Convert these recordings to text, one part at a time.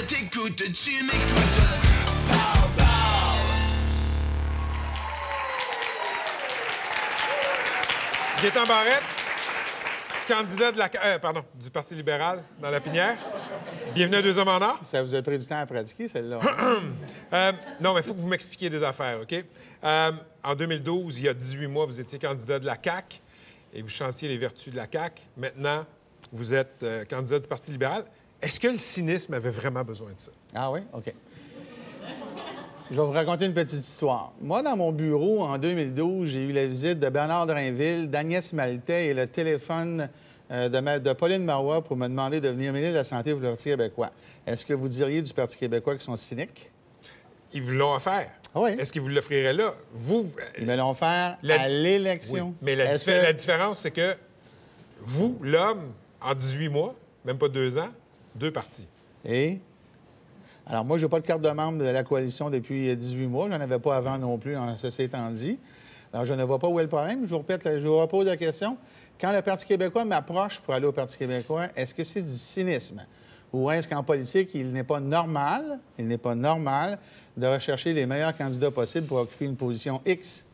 t'écoute, tu m'écoutes. Pow, pow. Gaétan Barrette, candidat de du Parti libéral dans la Pinière. Bienvenue à Deux hommes en or. Ça vous a pris du temps à pratiquer, celle-là? Non, mais il faut que vous m'expliquiez des affaires, OK? En 2012, il y a 18 mois, vous étiez candidat de la CAQ et vous chantiez les vertus de la CAQ. Maintenant, vous êtes candidat du Parti libéral. Est-ce que le cynisme avait vraiment besoin de ça? Ah oui? OK. Je vais vous raconter une petite histoire. Moi, dans mon bureau, en 2012, j'ai eu la visite de Bernard Drainville, d'Agnès Maltais et le téléphone de Pauline Marois pour me demander de venir ministre de la Santé pour le Parti québécois. Est-ce que vous diriez du Parti québécois qu'ils sont cyniques? Ils vous l'ont offert. Ah oui. Est-ce qu'ils vous l'offriraient là? Vous... Ils me l'ont offert à l'élection. Oui. Mais la différence, c'est que vous, l'homme, en 18 mois, même pas 2 ans, 2 partis. Et? Alors, moi, je n'ai pas de carte de membre de la coalition depuis 18 mois. Je n'en avais pas avant non plus, ceci étant dit. Alors, je ne vois pas où est le problème. Je vous répète, je vous repose la question. Quand le Parti québécois m'approche pour aller au Parti québécois, est-ce que c'est du cynisme? Ou est-ce qu'en politique, il n'est pas normal de rechercher les meilleurs candidats possibles pour occuper une position X?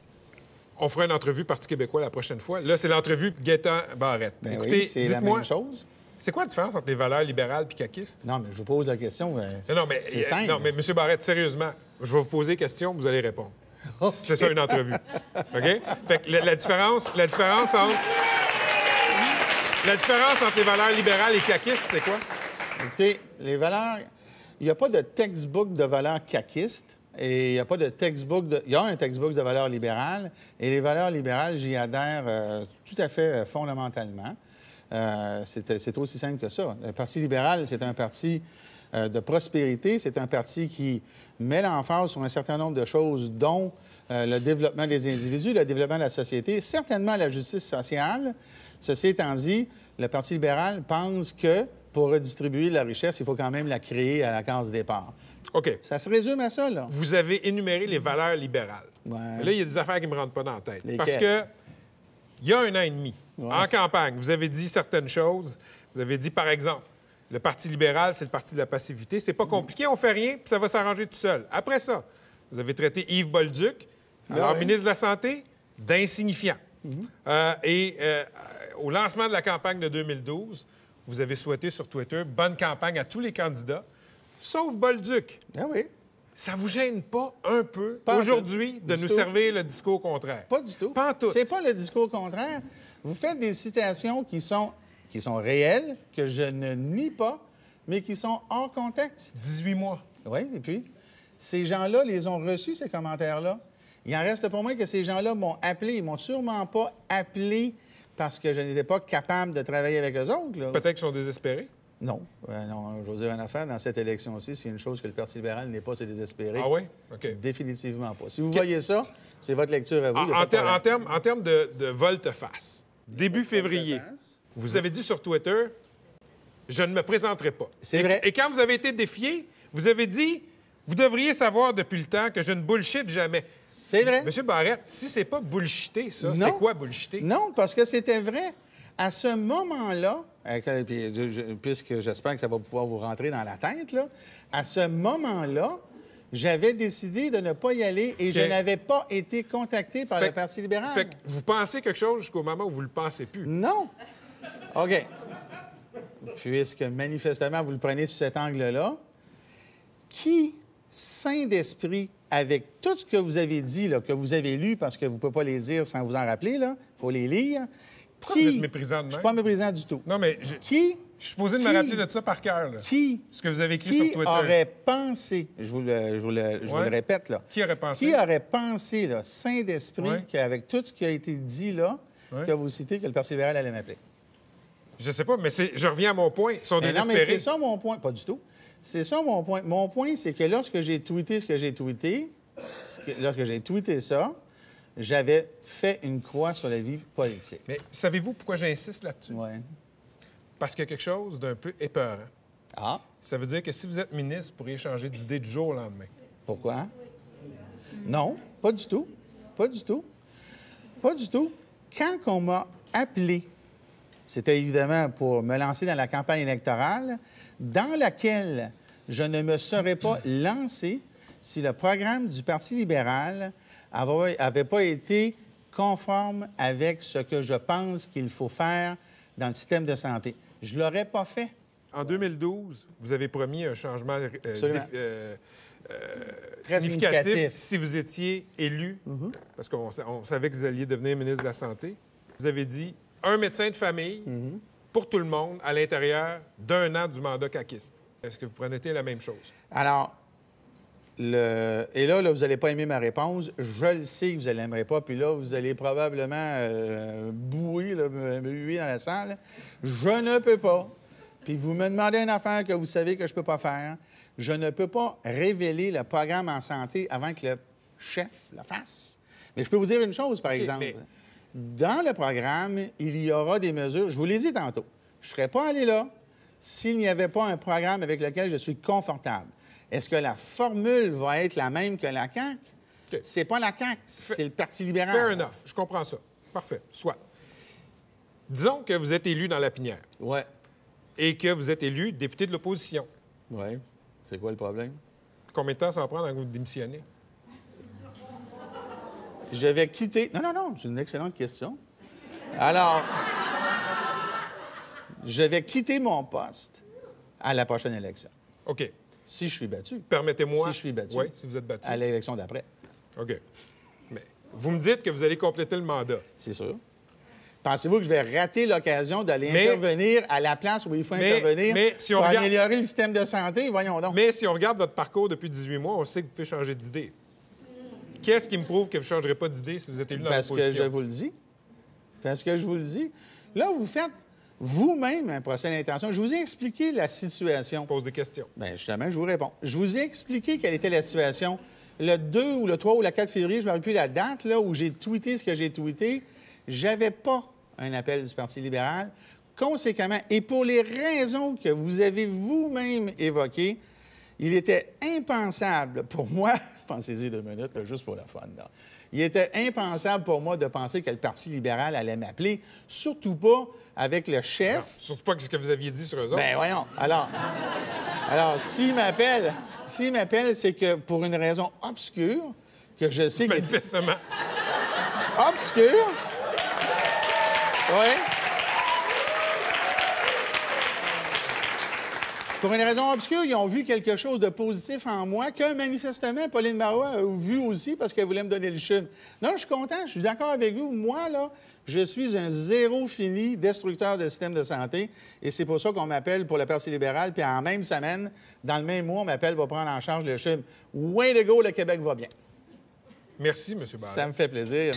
On fera une entrevue Parti québécois la prochaine fois. Là, c'est l'entrevue Gaétan Barrette. Bien écoutez, oui, c'est la même chose. C'est quoi la différence entre les valeurs libérales et caquistes? Non, mais je vous pose la question. C'est simple. Non, mais M. Barrette, sérieusement, je vais vous poser des questions, vous allez répondre. Okay. C'est ça, une entrevue. OK? Fait que la différence entre les valeurs libérales et caquistes, c'est quoi? Écoutez, les valeurs... Il n'y a pas de textbook de valeurs caquistes et il n'y a pas de textbook de... Il y a un textbook de valeurs libérales et les valeurs libérales, j'y adhère tout à fait fondamentalement. C'est aussi simple que ça. Le Parti libéral, c'est un parti de prospérité. C'est un parti qui met l'emphase sur un certain nombre de choses, dont le développement des individus, le développement de la société, certainement la justice sociale. Ceci étant dit, le Parti libéral pense que pour redistribuer la richesse, il faut quand même la créer à la case départ. OK. Ça se résume à ça, là. Vous avez énuméré les valeurs libérales. Ouais. Là, il y a des affaires qui ne me rentrent pas dans la tête. Lesquelles? Parce que il y a 1 an et demi, ouais, en campagne, vous avez dit certaines choses. Vous avez dit, par exemple, le Parti libéral, c'est le parti de la passivité. C'est pas compliqué, on fait rien, puis ça va s'arranger tout seul. Après ça, vous avez traité Yves Bolduc, alors ministre de la Santé, d'insignifiant. Au lancement de la campagne de 2012, vous avez souhaité sur Twitter bonne campagne à tous les candidats, sauf Bolduc. Ah oui. Ça vous gêne pas un peu Pas aujourd'hui de nous servir le discours contraire? Pas du tout. Pas en tout. C'est pas le discours contraire. Vous faites des citations qui sont réelles, que je ne nie pas, mais qui sont hors contexte. 18 mois. Oui, et puis, ces gens-là les ont reçus, ces commentaires-là. Il en reste pour moi que ces gens-là m'ont appelé. Ils m'ont sûrement pas appelé parce que je n'étais pas capable de travailler avec eux autres. Là. Peut-être qu'ils sont désespérés? Non. Non. Je veux dire une affaire, dans cette élection-ci, c'est une chose que le Parti libéral n'est pas, c'est désespéré. Ah oui? OK. Définitivement pas. Si vous voyez ça, c'est votre lecture à vous. En termes de volte-face, début février, vous avez dit sur Twitter, je ne me présenterai pas. C'est vrai. Et quand vous avez été défié, vous avez dit, vous devriez savoir depuis le temps que je ne bullshit jamais. C'est vrai. Monsieur Barrette, si c'est pas bullshiter, ça, Non. c'est quoi bullshiter? Non, parce que c'était vrai. À ce moment-là, puisque j'espère que ça va pouvoir vous rentrer dans la tête, là, à ce moment-là, j'avais décidé de ne pas y aller et je n'avais pas été contacté par le Parti libéral. Fait que vous pensez quelque chose jusqu'au moment où vous le pensez plus. Non. OK. Puisque manifestement, vous le prenez sous cet angle-là, qui, sain d'esprit, avec tout ce que vous avez dit, là, que vous avez lu, parce que vous ne pouvez pas les dire sans vous en rappeler, il faut les lire. Pourquoi vous êtes méprisant de même? Je ne suis pas méprisant du tout. Non, mais je suis supposé de me rappeler de ça par cœur. Là. Ce que vous avez écrit sur Twitter. Qui aurait pensé, je vous le répète, là. Qui aurait pensé? Qui aurait pensé, là, sain d'esprit, qu'avec tout ce qui a été dit là, que vous citez, que le Parti libéral allait m'appeler? Je sais pas, mais je reviens à mon point. Ils sont désespérés. Non, mais c'est ça mon point. Pas du tout. C'est ça mon point. Mon point, c'est que lorsque j'ai tweeté lorsque j'ai tweeté ça, j'avais fait une croix sur la vie politique. Mais savez-vous pourquoi j'insiste là-dessus? Oui. Parce qu'il y a quelque chose d'un peu épeurant. Ah? Ça veut dire que si vous êtes ministre, vous pourriez changer d'idée du jour au lendemain. Pourquoi? Non, pas du tout. Pas du tout. Pas du tout. Quand on m'a appelé, c'était évidemment pour me lancer dans la campagne électorale, dans laquelle je ne me serais pas lancé si le programme du Parti libéral n'avait pas été conforme avec ce que je pense qu'il faut faire dans le système de santé. Je ne l'aurais pas fait. En 2012, vous avez promis un changement Très significatif si vous étiez élu, parce qu'on savait que vous alliez devenir ministre de la Santé. Vous avez dit un médecin de famille pour tout le monde à l'intérieur d'1 an du mandat caquiste. Est-ce que vous promettez la même chose? Alors, et là, vous n'allez pas aimer ma réponse. Je le sais que vous n'aimerez pas. Puis là, vous allez probablement bouer, là, me huer dans la salle. Je ne peux pas. Puis vous me demandez une affaire que vous savez que je ne peux pas faire. Je ne peux pas révéler le programme en santé avant que le chef le fasse. Mais je peux vous dire une chose, par exemple. mais- Dans le programme, il y aura des mesures. Je vous l'ai dit tantôt. Je ne serais pas allé là s'il n'y avait pas un programme avec lequel je suis confortable. Est-ce que la formule va être la même que la CAQ? OK. C'est pas la CAQ, c'est le Parti libéral. Fair enough. Je comprends ça. Parfait. Soit. Disons que vous êtes élu dans la pinière Oui. et que vous êtes élu député de l'opposition. Oui. C'est quoi le problème? Combien de temps ça va prendre avant que vous démissionnez? Je vais quitter... Non, c'est une excellente question. Alors, je vais quitter mon poste à la prochaine élection, OK. si je suis battu. Permettez-moi... Si je suis battu. Oui, si vous êtes battu. À l'élection d'après, OK. Mais vous me dites que vous allez compléter le mandat. c'est sûr. Pensez-vous que je vais rater l'occasion d'aller Mais- intervenir à la place où il faut Mais- intervenir mais si on pour regarde- améliorer le système de santé? Voyons donc. Mais si on regarde votre parcours depuis 18 mois, on sait que vous pouvez changer d'idée. Qu'est-ce qui me prouve que vous ne changerez pas d'idée si vous êtes élu dans Parce que l'opposition? je vous le dis. Parce que je vous le dis. Là, vous faites vous-même un procès d'intention. Je vous ai expliqué la situation. Pose des questions. Bien, justement, je vous réponds. Je vous ai expliqué quelle était la situation. Le 2 ou le 3 ou le 4 février, je ne me rappelle plus la date, là, où j'ai tweeté ce que j'ai tweeté, j'avais pas un appel du Parti libéral. Conséquemment, et pour les raisons que vous avez vous-même évoquées, il était impensable pour moi, pensez-y 2 minutes, là, juste pour la fun, là. Il était impensable pour moi de penser que le Parti libéral allait m'appeler, surtout pas avec le chef. Surtout pas que ce que vous aviez dit sur eux autres. Ben voyons. Alors s'il m'appelle, c'est que pour une raison obscure, que je sais qu'elle est Manifestement. obscure. Oui. Pour une raison obscure, ils ont vu quelque chose de positif en moi que, manifestement, Pauline Marois a vu aussi parce qu'elle voulait me donner le chum. Non, je suis content, je suis d'accord avec vous. Moi, là, je suis un zéro fini destructeur de système de santé et c'est pour ça qu'on m'appelle pour le Parti libéral. Puis en même semaine, dans le même mois, on m'appelle pour prendre en charge le chum. Way to go, le Québec va bien. Merci, M. Barrett. Ça me fait plaisir.